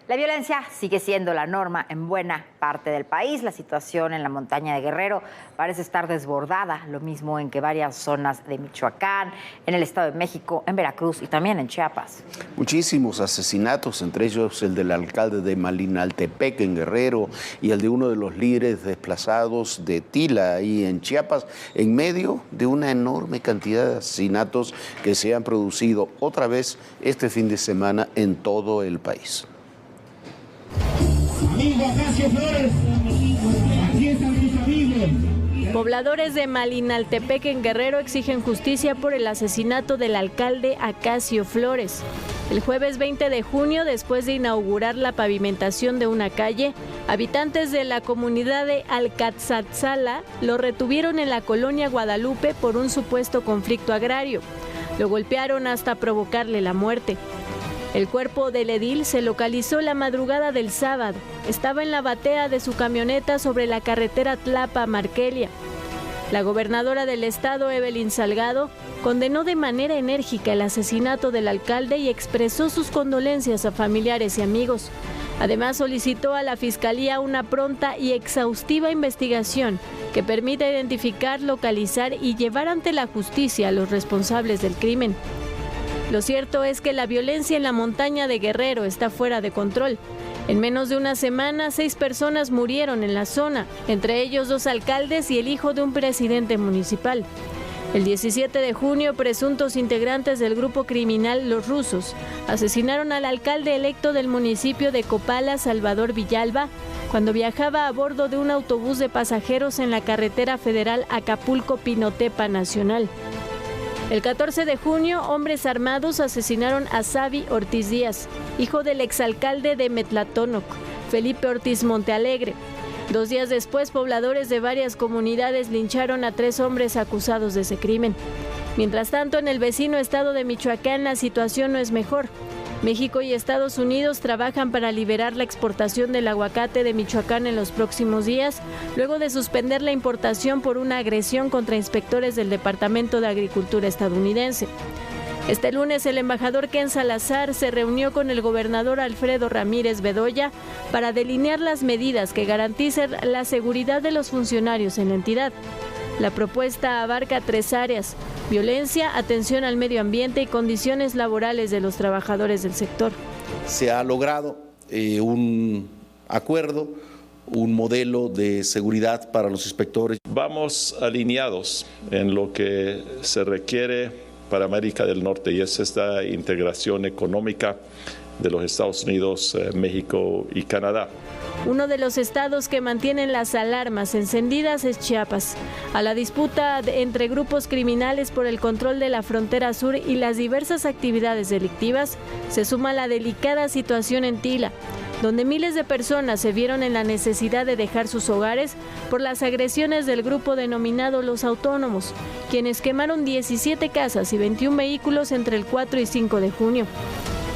La violencia sigue siendo la norma en buena parte del país. La situación en la montaña de Guerrero parece estar desbordada, lo mismo en que varias zonas de Michoacán, en el Estado de México, en Veracruz y también en Chiapas. Muchísimos asesinatos, entre ellos el del alcalde de Malinaltepec en Guerrero y el de uno de los líderes desplazados de Tila, ahí en Chiapas, en medio de una enorme cantidad de asesinatos que se han producido otra vez este fin de semana en todo el país. Amigo Acacio Flores, aquí están sus amigos. Pobladores de Malinaltepec en Guerrero exigen justicia por el asesinato del alcalde Acacio Flores. El jueves 20 de junio, después de inaugurar la pavimentación de una calle, habitantes de la comunidad de Alcazatzala lo retuvieron en la colonia Guadalupe por un supuesto conflicto agrario. Lo golpearon hasta provocarle la muerte. El cuerpo del edil se localizó la madrugada del sábado. Estaba en la batea de su camioneta sobre la carretera Tlapa-Marquelia. La gobernadora del estado, Evelyn Salgado, condenó de manera enérgica el asesinato del alcalde y expresó sus condolencias a familiares y amigos. Además, solicitó a la Fiscalía una pronta y exhaustiva investigación que permita identificar, localizar y llevar ante la justicia a los responsables del crimen. Lo cierto es que la violencia en la montaña de Guerrero está fuera de control. En menos de una semana, 6 personas murieron en la zona, entre ellos 2 alcaldes y el hijo de un presidente municipal. El 17 de junio, presuntos integrantes del grupo criminal Los Rusos asesinaron al alcalde electo del municipio de Copala, Salvador Villalba, cuando viajaba a bordo de un autobús de pasajeros en la carretera federal Acapulco-Pinotepa Nacional. El 14 de junio, hombres armados asesinaron a Xavi Ortiz Díaz, hijo del exalcalde de Metlatónoc, Felipe Ortiz Montealegre. 2 días después, pobladores de varias comunidades lincharon a 3 hombres acusados de ese crimen. Mientras tanto, en el vecino estado de Michoacán, la situación no es mejor. México y Estados Unidos trabajan para liberar la exportación del aguacate de Michoacán en los próximos días, luego de suspender la importación por una agresión contra inspectores del Departamento de Agricultura estadounidense. Este lunes, el embajador Ken Salazar se reunió con el gobernador Alfredo Ramírez Bedoya para delinear las medidas que garanticen la seguridad de los funcionarios en la entidad. La propuesta abarca 3 áreas: violencia, atención al medio ambiente y condiciones laborales de los trabajadores del sector. Se ha logrado un acuerdo, un modelo de seguridad para los inspectores. Vamos alineados en lo que se requiere para América del Norte, y es esta integración económica de los Estados Unidos, México y Canadá. Uno de los estados que mantienen las alarmas encendidas es Chiapas. A la disputa entre grupos criminales por el control de la frontera sur y las diversas actividades delictivas, se suma la delicada situación en Tila, donde miles de personas se vieron en la necesidad de dejar sus hogares por las agresiones del grupo denominado Los Autónomos, quienes quemaron 17 casas y 21 vehículos entre el 4 y 5 de junio.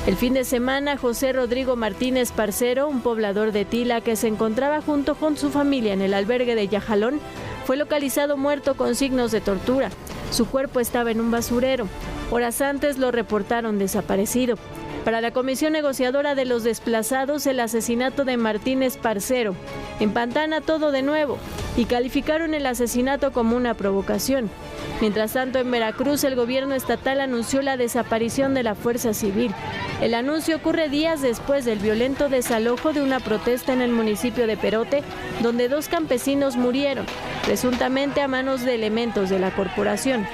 El fin de semana, José Rodrigo Martínez Parcero, un poblador de Tila que se encontraba junto con su familia en el albergue de Yajalón, fue localizado muerto con signos de tortura. Su cuerpo estaba en un basurero. Horas antes lo reportaron desaparecido. Para la Comisión Negociadora de los Desplazados, el asesinato de Martínez Parcero empantana todo de nuevo y calificaron el asesinato como una provocación. Mientras tanto, en Veracruz, el gobierno estatal anunció la desaparición de la Fuerza Civil. El anuncio ocurre días después del violento desalojo de una protesta en el municipio de Perote, donde 2 campesinos murieron, presuntamente a manos de elementos de la corporación.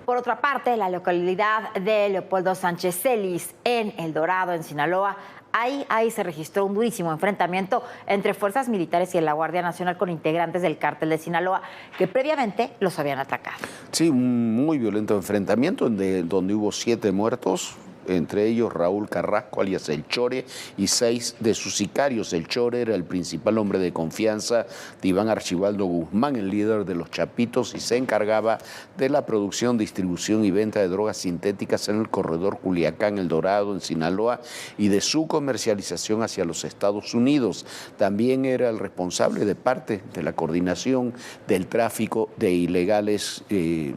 Por otra parte, la localidad de Leopoldo Sánchez Celis, en El Dorado, en Sinaloa, ahí se registró un durísimo enfrentamiento entre fuerzas militares y la Guardia Nacional con integrantes del cártel de Sinaloa, que previamente los habían atacado. Sí, un muy violento enfrentamiento donde hubo 7 muertos, entre ellos Raúl Carrasco, alias El Chore, y 6 de sus sicarios. El Chore era el principal hombre de confianza de Iván Archibaldo Guzmán, el líder de los Chapitos, y se encargaba de la producción, distribución y venta de drogas sintéticas en el corredor Culiacán, El Dorado, en Sinaloa, y de su comercialización hacia los Estados Unidos. También era el responsable de parte de la coordinación del tráfico de ilegales, y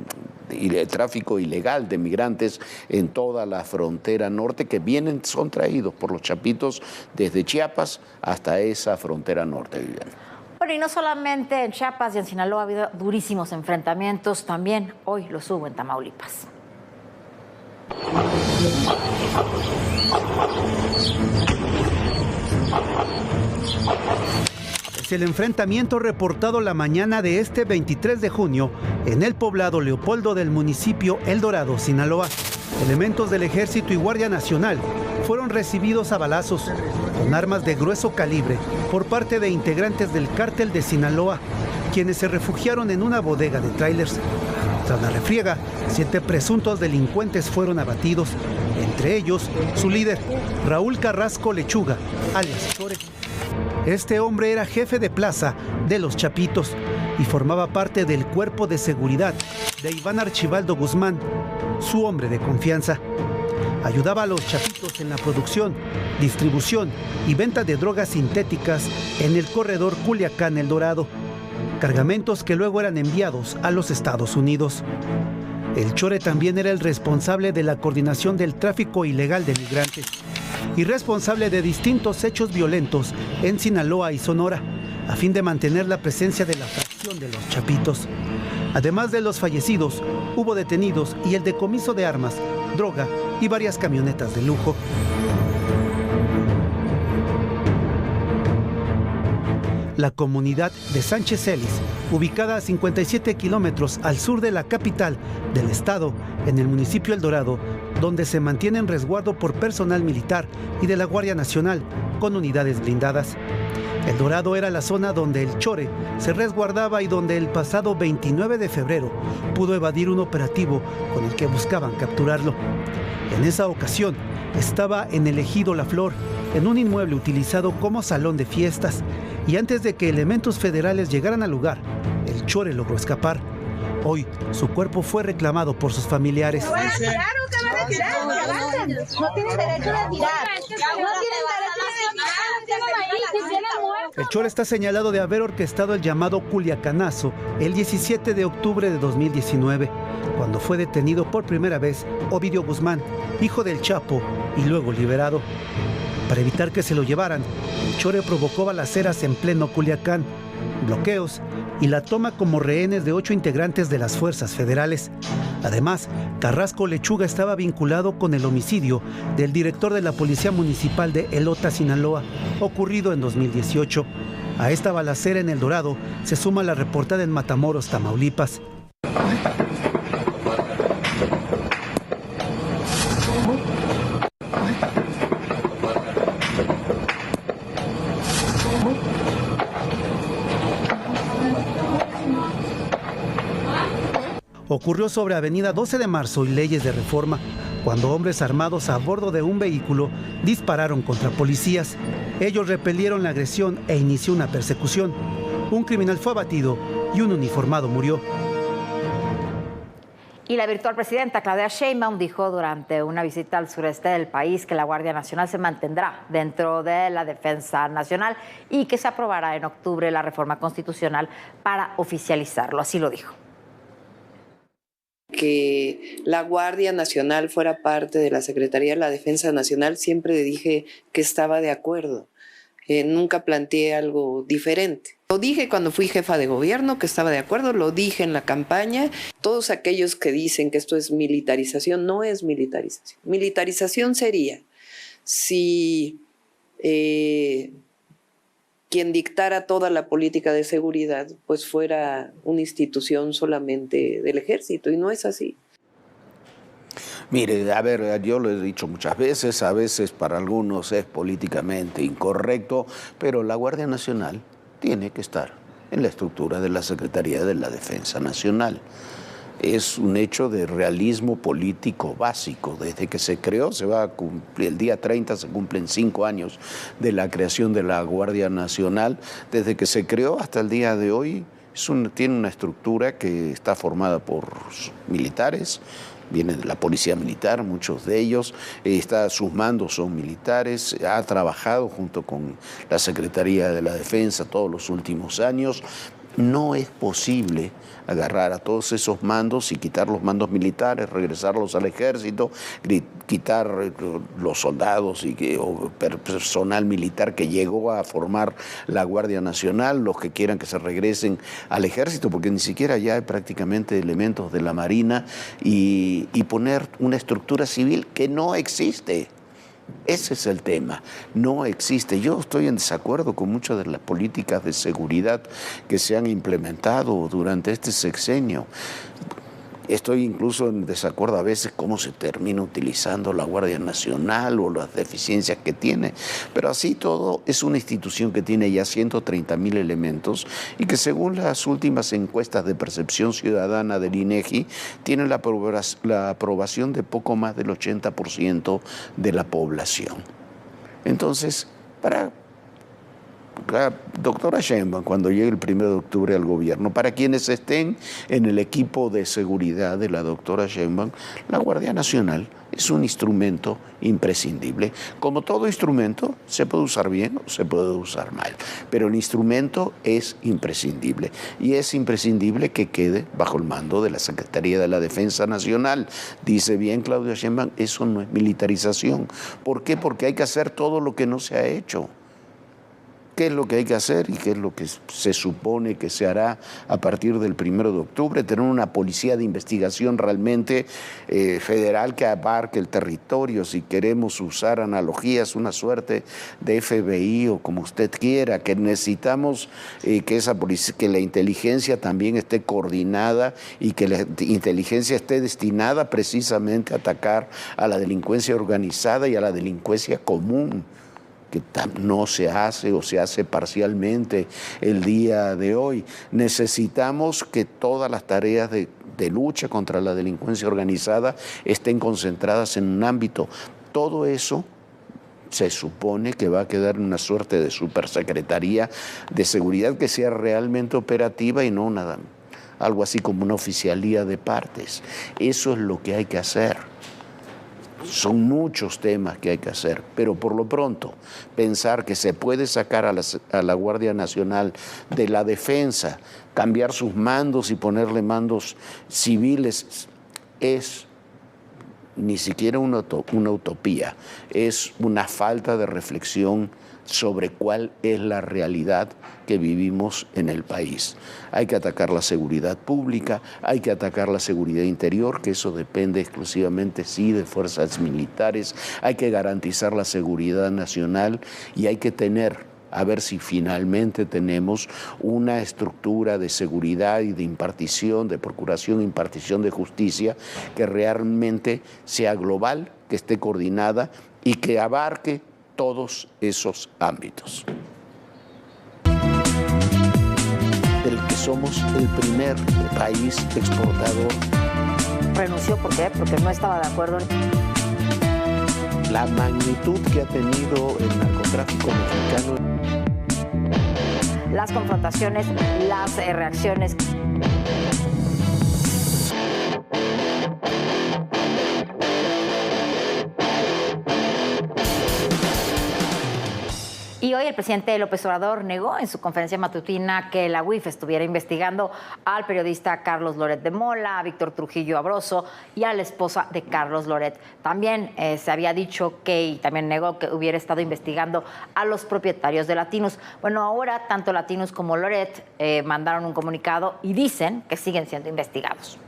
el tráfico ilegal de migrantes en toda la frontera frontera norte que son traídos por los chapitos desde Chiapas hasta esa frontera norte, Viviana. Bueno, y no solamente en Chiapas y en Sinaloa ha habido durísimos enfrentamientos, también hoy los hubo en Tamaulipas. Es el enfrentamiento reportado la mañana de este 23 de junio en el poblado Leopoldo del municipio El Dorado, Sinaloa. Elementos del Ejército y Guardia Nacional fueron recibidos a balazos con armas de grueso calibre por parte de integrantes del cártel de Sinaloa, quienes se refugiaron en una bodega de tráilers. Tras la refriega, 7 presuntos delincuentes fueron abatidos, entre ellos su líder, Raúl Carrasco Lechuga, alias Chore. Este hombre era jefe de plaza de Los Chapitos y formaba parte del cuerpo de seguridad de Iván Archibaldo Guzmán, su hombre de confianza. Ayudaba a Los Chapitos en la producción, distribución y venta de drogas sintéticas en el corredor Culiacán-El Dorado, cargamentos que luego eran enviados a los Estados Unidos. El Chore también era el responsable de la coordinación del tráfico ilegal de migrantes y responsable de distintos hechos violentos en Sinaloa y Sonora, a fin de mantener la presencia de la fracción de Los Chapitos. Además de los fallecidos, hubo detenidos y el decomiso de armas, droga y varias camionetas de lujo. La comunidad de Sánchez Celis, ubicada a 57 kilómetros al sur de la capital del estado, en el municipio El Dorado, donde se mantiene en resguardo por personal militar y de la Guardia Nacional con unidades blindadas. El Dorado era la zona donde el Chore se resguardaba y donde el pasado 29 de febrero pudo evadir un operativo con el que buscaban capturarlo. En esa ocasión estaba en el ejido La Flor, en un inmueble utilizado como salón de fiestas, y antes de que elementos federales llegaran al lugar, el Chore logró escapar. Hoy, su cuerpo fue reclamado por sus familiares. No tienen derecho de tirar. No tienen derecho de tirar. El Chore está señalado de haber orquestado el llamado Culiacanazo el 17 de octubre de 2019, cuando fue detenido por primera vez Ovidio Guzmán, hijo del Chapo, y luego liberado. Para evitar que se lo llevaran, el Chore provocó balaceras en pleno Culiacán, bloqueos y la toma como rehenes de 8 integrantes de las fuerzas federales. Además, Carrasco Lechuga estaba vinculado con el homicidio del director de la Policía Municipal de Elota, Sinaloa, ocurrido en 2018. A esta balacera en El Dorado se suma la reportada en Matamoros, Tamaulipas. Ocurrió sobre Avenida 12 de Marzo y Leyes de Reforma, cuando hombres armados a bordo de un vehículo dispararon contra policías. Ellos repelieron la agresión e inició una persecución. Un criminal fue abatido y un uniformado murió. Y la virtual presidenta Claudia Sheinbaum dijo durante una visita al sureste del país que la Guardia Nacional se mantendrá dentro de la Defensa Nacional y que se aprobará en octubre la reforma constitucional para oficializarlo. Así lo dijo. Que la Guardia Nacional fuera parte de la Secretaría de la Defensa Nacional, siempre dije que estaba de acuerdo. Nunca planteé algo diferente. Lo dije cuando fui jefa de gobierno, que estaba de acuerdo, lo dije en la campaña. Todos aquellos que dicen que esto es militarización, no es militarización. Militarización sería si quien dictara toda la política de seguridad pues fuera una institución solamente del ejército, y no es así. Mire, a ver, yo lo he dicho muchas veces, a veces para algunos es políticamente incorrecto, pero la Guardia Nacional tiene que estar en la estructura de la Secretaría de la Defensa Nacional. Es un hecho de realismo político básico. Desde que se creó, se va a cumplir, el día 30 se cumplen 5 años de la creación de la Guardia Nacional. Desde que se creó hasta el día de hoy, tiene una estructura que está formada por militares, vienen de la policía militar, muchos de ellos, sus mandos son militares, ha trabajado junto con la Secretaría de la Defensa todos los últimos años. no es posible agarrar a todos esos mandos y quitar los mandos militares, regresarlos al ejército, quitar los soldados o personal militar que llegó a formar la Guardia Nacional, los que quieran que se regresen al ejército, porque ni siquiera ya hay prácticamente elementos de la Marina, y poner una estructura civil que no existe. Ese es el tema, no existe. Yo estoy en desacuerdo con muchas de las políticas de seguridad que se han implementado durante este sexenio. Estoy incluso en desacuerdo a veces cómo se termina utilizando la Guardia Nacional o las deficiencias que tiene, pero así todo es una institución que tiene ya 130,000 elementos y que según las últimas encuestas de percepción ciudadana del INEGI tiene la aprobación de poco más del 80% de la población. Entonces, para la doctora Sheinbaum, cuando llegue el 1 de octubre al gobierno, para quienes estén en el equipo de seguridad de la doctora Sheinbaum, la Guardia Nacional es un instrumento imprescindible. Como todo instrumento, se puede usar bien o se puede usar mal, pero el instrumento es imprescindible y es imprescindible que quede bajo el mando de la Secretaría de la Defensa Nacional. Dice bien Claudia Sheinbaum, eso no es militarización. ¿Por qué? Porque hay que hacer todo lo que no se ha hecho. ¿Qué es lo que hay que hacer y qué es lo que se supone que se hará a partir del 1 de octubre? Tener una policía de investigación realmente federal que abarque el territorio, si queremos usar analogías, una suerte de FBI o como usted quiera, que necesitamos que la inteligencia también esté coordinada y que la inteligencia esté destinada precisamente a atacar a la delincuencia organizada y a la delincuencia común, que no se hace o se hace parcialmente el día de hoy. Necesitamos que todas las tareas de lucha contra la delincuencia organizada estén concentradas en un ámbito. Todo eso se supone que va a quedar en una suerte de supersecretaría de seguridad que sea realmente operativa y no nada, algo así como una oficialía de partes. Eso es lo que hay que hacer. Son muchos temas que hay que hacer, pero por lo pronto pensar que se puede sacar a la Guardia Nacional de la defensa, cambiar sus mandos y ponerle mandos civiles es ni siquiera una utopía, es una falta de reflexión sobre cuál es la realidad que vivimos en el país. Hay que atacar la seguridad pública, hay que atacar la seguridad interior, que eso depende exclusivamente, sí, de fuerzas militares, hay que garantizar la seguridad nacional y hay que a ver si finalmente tenemos una estructura de seguridad y de impartición, de procuración e impartición de justicia que realmente sea global, que esté coordinada y que abarque todos esos ámbitos. Del que somos el primer país exportador. ¿Renunció por qué? Porque no estaba de acuerdo en la magnitud que ha tenido el narcotráfico mexicano. Las confrontaciones, las reacciones. Y hoy el presidente López Obrador negó en su conferencia matutina que la UIF estuviera investigando al periodista Carlos Loret de Mola, a Víctor Trujillo Abroso y a la esposa de Carlos Loret. También se había dicho y también negó que hubiera estado investigando a los propietarios de Latinus. Bueno, ahora tanto Latinus como Loret mandaron un comunicado y dicen que siguen siendo investigados.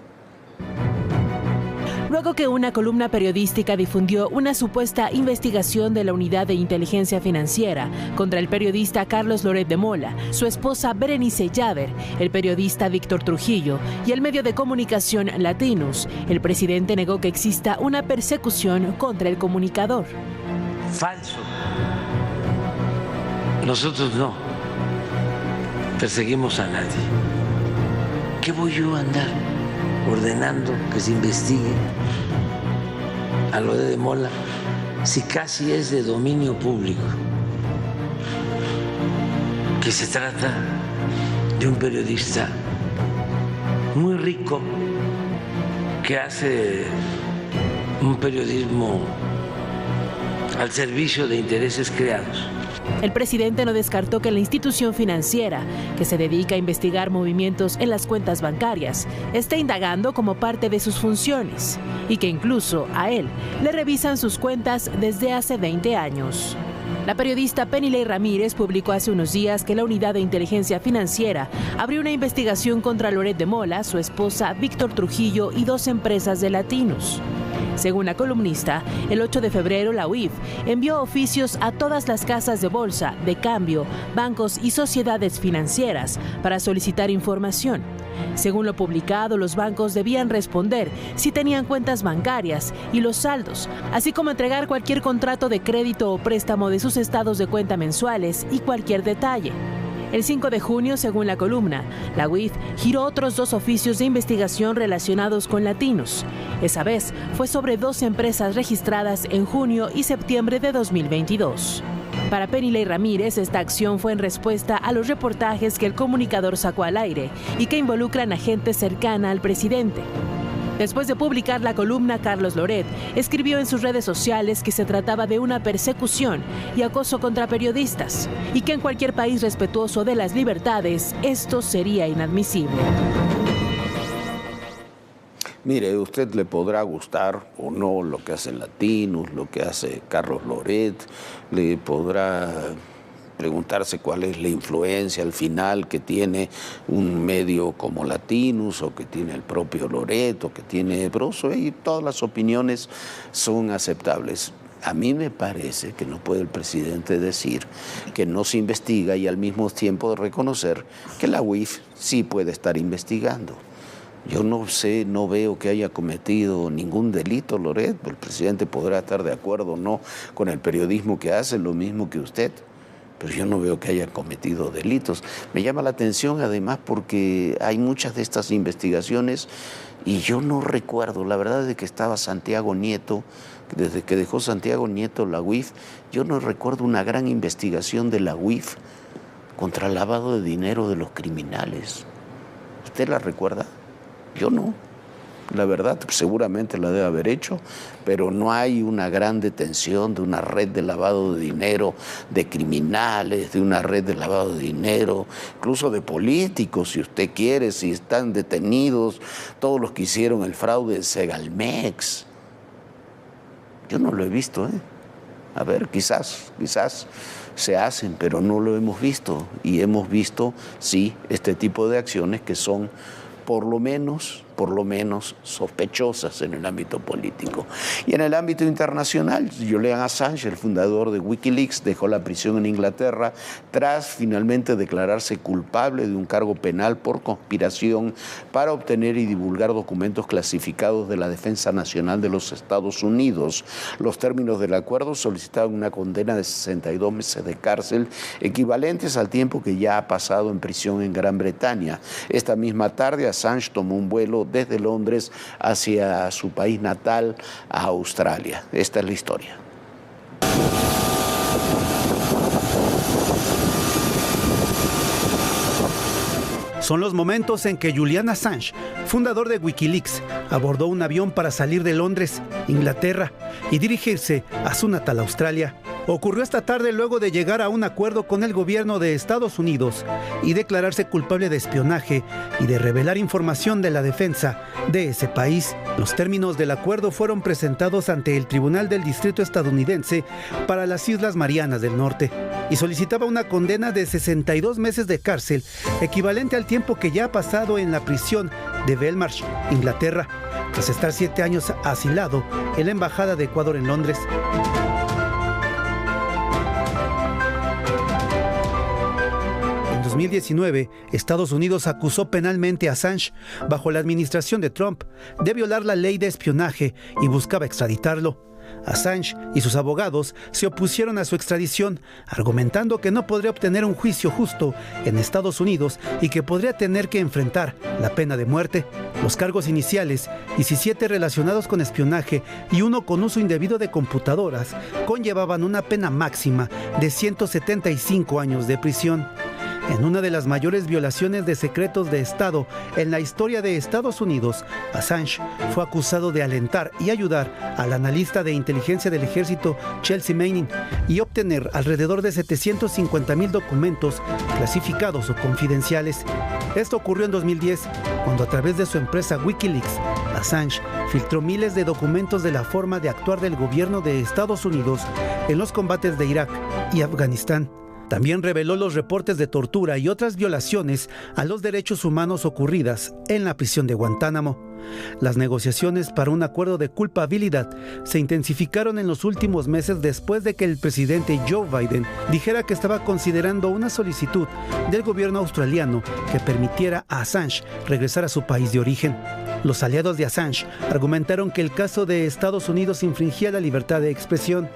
Luego que una columna periodística difundió una supuesta investigación de la Unidad de Inteligencia Financiera contra el periodista Carlos Loret de Mola, su esposa Berenice Llaver, el periodista Víctor Trujillo y el medio de comunicación Latinus, el presidente negó que exista una persecución contra el comunicador. Falso. Nosotros no perseguimos a nadie. ¿Qué voy yo a andar ordenando que se investigue a Loret de Mola si casi es de dominio público? Que se trata de un periodista muy rico que hace un periodismo al servicio de intereses creados. El presidente no descartó que la institución financiera, que se dedica a investigar movimientos en las cuentas bancarias, esté indagando como parte de sus funciones y que incluso a él le revisan sus cuentas desde hace 20 años. La periodista Penilei Ramírez publicó hace unos días que la Unidad de Inteligencia Financiera abrió una investigación contra Loret de Mola, su esposa Víctor Trujillo y 2 empresas de Latinos. Según la columnista, el 8 de febrero la UIF envió oficios a todas las casas de bolsa, de cambio, bancos y sociedades financieras para solicitar información. Según lo publicado, los bancos debían responder si tenían cuentas bancarias y los saldos, así como entregar cualquier contrato de crédito o préstamo de sus estados de cuenta mensuales y cualquier detalle. El 5 de junio, según la columna, la UIF giró otros 2 oficios de investigación relacionados con Latinos. Esa vez fue sobre 2 empresas registradas en junio y septiembre de 2022. Para Penilei Ramírez, esta acción fue en respuesta a los reportajes que el comunicador sacó al aire y que involucran a gente cercana al presidente. Después de publicar la columna, Carlos Loret escribió en sus redes sociales que se trataba de una persecución y acoso contra periodistas y que en cualquier país respetuoso de las libertades esto sería inadmisible. Mire, usted le podrá gustar o no lo que hacen Latinos, lo que hace Carlos Loret, le podrá preguntarse cuál es la influencia al final que tiene un medio como Latinos o que tiene el propio Loret o que tiene Broso, y todas las opiniones son aceptables. A mí me parece que no puede el presidente decir que no se investiga y al mismo tiempo reconocer que la UIF sí puede estar investigando. Yo no sé, no veo que haya cometido ningún delito Loret. El presidente podrá estar de acuerdo o no con el periodismo que hace, lo mismo que usted, pero yo no veo que haya cometido delitos. Me llama la atención además porque hay muchas de estas investigaciones y yo no recuerdo, la verdad es que estaba Santiago Nieto, desde que dejó Santiago Nieto la UIF, yo no recuerdo una gran investigación de la UIF contra el lavado de dinero de los criminales. ¿Usted la recuerda? Yo no. La verdad, seguramente la debe haber hecho, pero no hay una gran detención de una red de lavado de dinero de criminales, de una red de lavado de dinero, incluso de políticos, si usted quiere, si están detenidos todos los que hicieron el fraude de Segalmex. Yo no lo he visto, A ver, quizás se hacen, pero no lo hemos visto. Y hemos visto, sí, este tipo de acciones que son por lo menos sospechosas en el ámbito político. Y en el ámbito internacional, Julian Assange, el fundador de Wikileaks, dejó la prisión en Inglaterra tras finalmente declararse culpable de un cargo penal por conspiración para obtener y divulgar documentos clasificados de la Defensa Nacional de los Estados Unidos. Los términos del acuerdo solicitaban una condena de 62 meses de cárcel, equivalentes al tiempo que ya ha pasado en prisión en Gran Bretaña. Esta misma tarde, Assange tomó un vuelo desde Londres hacia su país natal, a Australia. Esta es la historia. Son los momentos en que Julian Assange, fundador de Wikileaks, abordó un avión para salir de Londres, Inglaterra, y dirigirse a su natal Australia. Ocurrió esta tarde luego de llegar a un acuerdo con el gobierno de Estados Unidos y declararse culpable de espionaje y de revelar información de la defensa de ese país. Los términos del acuerdo fueron presentados ante el Tribunal del Distrito estadounidense para las Islas Marianas del Norte y solicitaba una condena de 62 meses de cárcel, equivalente al tiempo que ya ha pasado en la prisión de Belmarsh, Inglaterra, tras estar 7 años asilado en la Embajada de Ecuador en Londres. En 2019, Estados Unidos acusó penalmente a Assange, bajo la administración de Trump, de violar la ley de espionaje y buscaba extraditarlo. Assange y sus abogados se opusieron a su extradición, argumentando que no podría obtener un juicio justo en Estados Unidos y que podría tener que enfrentar la pena de muerte. Los cargos iniciales, 17 relacionados con espionaje y 1 con uso indebido de computadoras, conllevaban una pena máxima de 175 años de prisión. En una de las mayores violaciones de secretos de Estado en la historia de Estados Unidos, Assange fue acusado de alentar y ayudar al analista de inteligencia del ejército Chelsea Manning y obtener alrededor de 750,000 documentos clasificados o confidenciales. Esto ocurrió en 2010, cuando a través de su empresa Wikileaks, Assange filtró miles de documentos de la forma de actuar del gobierno de Estados Unidos en los combates de Irak y Afganistán. También reveló los reportes de tortura y otras violaciones a los derechos humanos ocurridas en la prisión de Guantánamo. Las negociaciones para un acuerdo de culpabilidad se intensificaron en los últimos meses después de que el presidente Joe Biden dijera que estaba considerando una solicitud del gobierno australiano que permitiera a Assange regresar a su país de origen. Los aliados de Assange argumentaron que el caso de Estados Unidos infringía la libertad de expresión,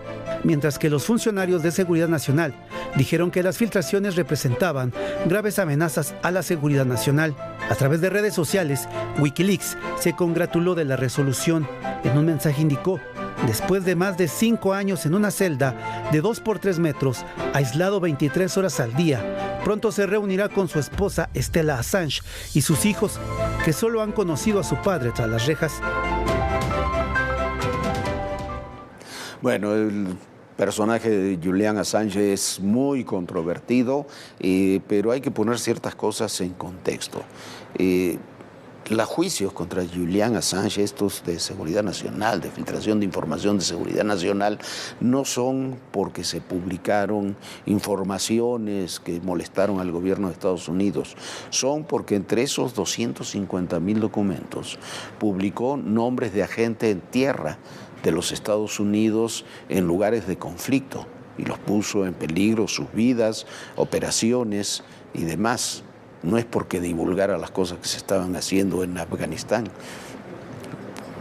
mientras que los funcionarios de seguridad nacional dijeron que las filtraciones representaban graves amenazas a la seguridad nacional. A través de redes sociales, Wikileaks se congratuló de la resolución. En un mensaje indicó: después de más de 5 años en una celda de 2 por 3 metros, aislado 23 horas al día, pronto se reunirá con su esposa Stella Assange y sus hijos, que solo han conocido a su padre tras las rejas. Bueno, el personaje de Julian Assange es muy controvertido, pero hay que poner ciertas cosas en contexto. Los juicios contra Julian Assange, estos de seguridad nacional, de filtración de información de seguridad nacional, no son porque se publicaron informaciones que molestaron al gobierno de Estados Unidos, son porque entre esos 250,000 documentos publicó nombres de agentes en tierra de los Estados Unidos en lugares de conflicto y los puso en peligro, sus vidas, operaciones y demás. No es porque divulgara las cosas que se estaban haciendo en Afganistán,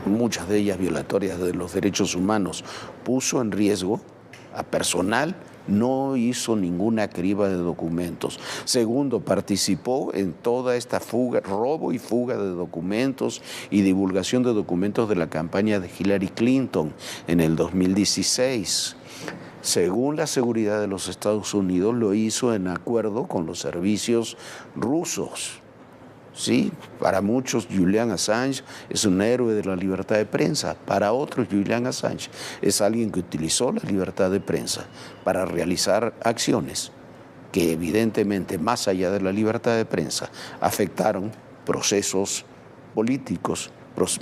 muchas de ellas violatorias de los derechos humanos. Puso en riesgo a personal, no hizo ninguna criba de documentos. Segundo, participó en toda esta fuga, robo y fuga de documentos y divulgación de documentos de la campaña de Hillary Clinton en el 2016. Según la seguridad de los Estados Unidos, lo hizo en acuerdo con los servicios rusos. Sí, para muchos Julian Assange es un héroe de la libertad de prensa. Para otros Julian Assange es alguien que utilizó la libertad de prensa para realizar acciones que evidentemente, más allá de la libertad de prensa, afectaron procesos políticos,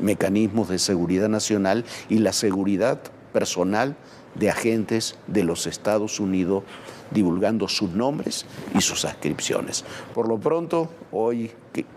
mecanismos de seguridad nacional y la seguridad personal de agentes de los Estados Unidos, divulgando sus nombres y sus adscripciones. Por lo pronto, hoy,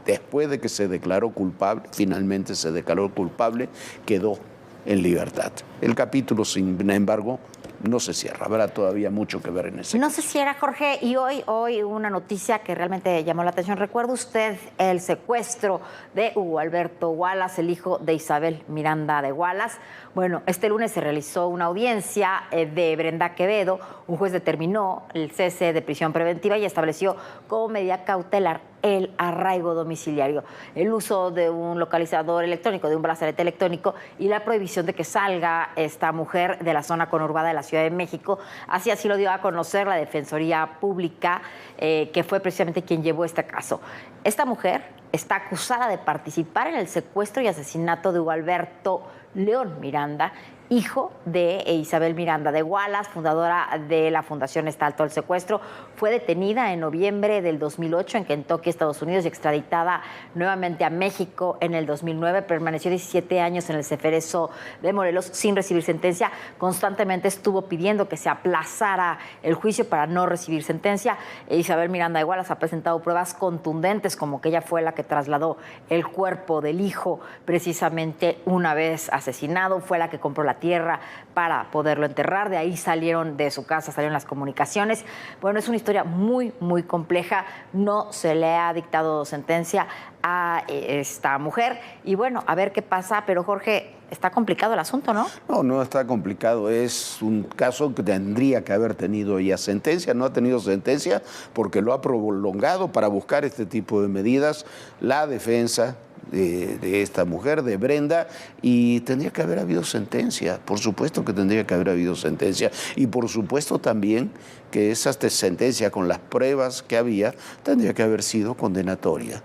después de que se declaró culpable, finalmente se declaró culpable, quedó en libertad. El capítulo, sin embargo, no se cierra. Habrá todavía mucho que ver en ese No caso. se cierra, Jorge, y hoy una noticia que realmente llamó la atención. ¿Recuerda usted el secuestro de Hugo Alberto Wallace, el hijo de Isabel Miranda de Wallace? Bueno, este lunes se realizó una audiencia de Brenda Quevedo. Un juez determinó el cese de prisión preventiva y estableció como medida cautelar el arraigo domiciliario, el uso de un localizador electrónico, de un brazalete electrónico y la prohibición de que salga esta mujer de la zona conurbada de la Ciudad de México. Así lo dio a conocer la Defensoría Pública, que fue precisamente quien llevó este caso. Esta mujer está acusada de participar en el secuestro y asesinato de Hugo Alberto León Miranda, hijo de Isabel Miranda de Wallace, fundadora de la Fundación Está Alto el Secuestro. Fue detenida en noviembre del 2008 en Kentucky, Estados Unidos, y extraditada nuevamente a México en el 2009. Permaneció 17 años en el Ceferezo de Morelos sin recibir sentencia. Constantemente estuvo pidiendo que se aplazara el juicio para no recibir sentencia. Isabel Miranda de Wallace ha presentado pruebas contundentes, como que ella fue la que trasladó el cuerpo del hijo precisamente una vez asesinado, fue la que compró la tierra para poderlo enterrar. De ahí salieron de su casa, salieron las comunicaciones. Bueno, es una historia muy, muy compleja. No se le ha dictado sentencia a esta mujer. Y bueno, a ver qué pasa. Pero Jorge, está complicado el asunto, ¿no? No, no está complicado. Es un caso que tendría que haber tenido ya sentencia. No ha tenido sentencia porque lo ha prolongado para buscar este tipo de medidas la defensa, de esta mujer, de Brenda, y tendría que haber habido sentencia, por supuesto que tendría que haber habido sentencia, y por supuesto también que esa sentencia con las pruebas que había tendría que haber sido condenatoria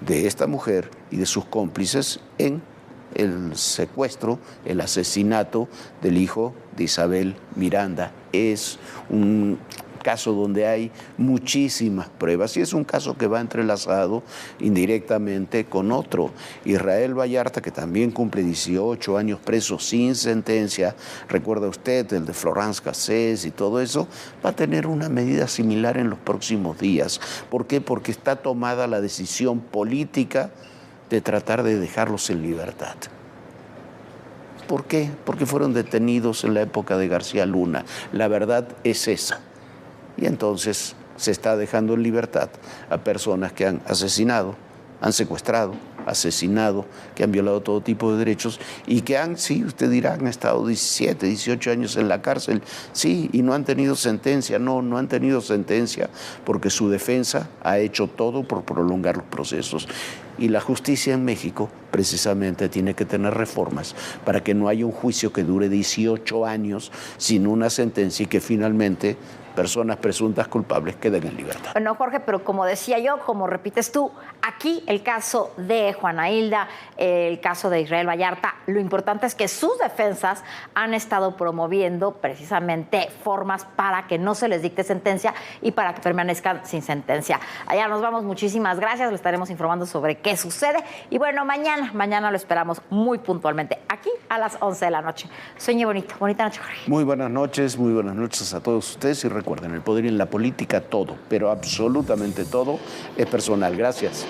de esta mujer y de sus cómplices en el secuestro, el asesinato del hijo de Isabel Miranda. Es un caso donde hay muchísimas pruebas y es un caso que va entrelazado indirectamente con otro. Israel Vallarta, que también cumple 18 años preso sin sentencia, recuerda usted el de Florence Cassés y todo eso, va a tener una medida similar en los próximos días. ¿Por qué? Porque está tomada la decisión política de tratar de dejarlos en libertad. ¿Por qué? Porque fueron detenidos en la época de García Luna. La verdad es esa. Y entonces se está dejando en libertad a personas que han asesinado, han secuestrado, asesinado, que han violado todo tipo de derechos y que han, sí, usted dirá, han estado 17, 18 años en la cárcel, sí, y no han tenido sentencia. No han tenido sentencia porque su defensa ha hecho todo por prolongar los procesos. Y la justicia en México precisamente tiene que tener reformas para que no haya un juicio que dure 18 años sin una sentencia y que finalmente personas presuntas culpables queden en libertad. Bueno, Jorge, pero como decía yo, como repites tú, aquí el caso de Juana Hilda, el caso de Israel Vallarta, lo importante es que sus defensas han estado promoviendo precisamente formas para que no se les dicte sentencia y para que permanezcan sin sentencia. Allá nos vamos, muchísimas gracias, lo estaremos informando sobre qué sucede y bueno, mañana lo esperamos muy puntualmente aquí a las 11 de la noche. Sueñe bonito, bonita noche, Jorge. Muy buenas noches a todos ustedes y recuerden, el poder y en la política todo, pero absolutamente todo es personal. Gracias.